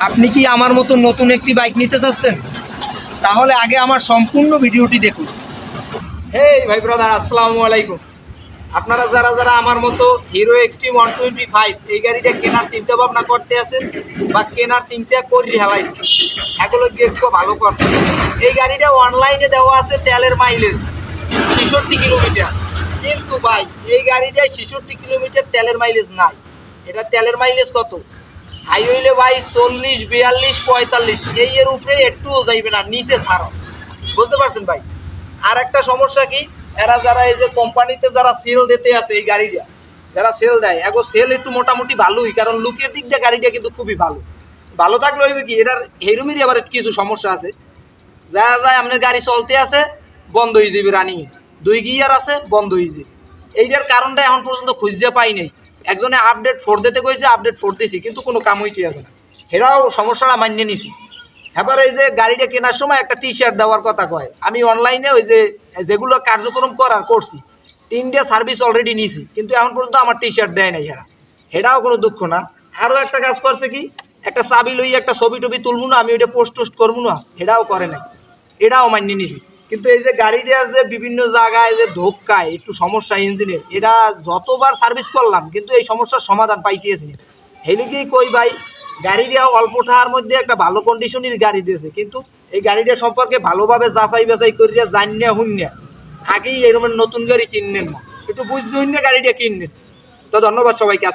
আপনি কি আমার মতো নতুন একটি বাইক নিতে চাচ্ছেন? তাহলে আগে আমার সম্পূর্ণ ভিডিওটি দেখুন। হেই ভাই ব্রাদার, আসসালামু আলাইকুম। আপনারা যারা যারা আমার মতো হিরো এক্সট্রিম 125 এই গাড়িটা কেনার চিন্তা ভাবনা করতে আছেন বা কেনার চিন্তা করি হেলাইছেন, এগুলো দেখবো ভালো কথা। এই গাড়িটা অনলাইনে দেওয়া আছে তেলের মাইলেজ 66 কিলোমিটার, কিন্তু ভাই এই গাড়িটায় 66 কিলোমিটার তেলের মাইলেজ নাই। এটা তেলের মাইলেজ কত? হাই হইলে ভাই 40, 42, 45 এই এর উপরে একটুও যাইবে না, নিচে ছাড়ো। বুঝতে পারছেন ভাই? আর একটা সমস্যা কি, এরা যারা এই যে কোম্পানিতে যারা সেল দিতে আছে এই গাড়িটা, যারা সেল দেয় এগো সেল একটু মোটামুটি ভালোই, কারণ লুকের দিক দিয়ে গাড়িটা কিন্তু খুবই ভালো। ভালো থাকলে হইবে কি, এটার হেরুমেরই আবার কিছু সমস্যা আছে। যা যায় আপনার গাড়ি চলতে আছে বন্ধ হয়ে যাবে, রানিং 2 গিয়ার আছে বন্ধ হয়ে যাবে। এইটার কারণটা এখন পর্যন্ত খুঁজতে পাই নাই। একজনে আপডেট 4 দিতে কইছে, আপডেট 4 দিয়েছি, কিন্তু কোনো কাম হইতে আছে না। এরাও সমস্যাটা মানিয়ে নিছি। এবার এই যে গাড়িটা কেনার সময় একটা টি শার্ট দেওয়ার কথা কয়, আমি অনলাইনে ওই যে যেগুলো কার্যক্রম করছি 3টা সার্ভিস অলরেডি নিছি, কিন্তু এখন পর্যন্ত আমার টি শার্ট দেয় নাই এরা। এটাও কোনো দুঃখ না। আরও একটা কাজ করছে কি, একটা চাবি লই একটা ছবি টবি তুলবো না, আমি ওইটা পোস্ট টোস্ট করবো না, এটাও করে নাই। এটাও মানিয়ে নিছি। কিন্তু এই যে গাড়িটা যে বিভিন্ন জায়গায় যে ধোক্কায় একটু সমস্যা ইঞ্জিনের, এটা যতবার সার্ভিস করলাম কিন্তু এই সমস্যার সমাধান পাইতেছি না। হেলিকেই কই ভাই, গাড়িটা অল্প টাকার মধ্যে একটা ভালো কন্ডিশনের গাড়ি দিয়েছে, কিন্তু এই গাড়িটা সম্পর্কে ভালোভাবে যাচাই বাছাই করিয়া জানিয়া হুনিয়া আগেই এরকম নতুন গাড়ি কিনলেন না, একটু বুঝতে হইনা গাড়িটা কিনলেন। তো ধন্যবাদ সবাইকে।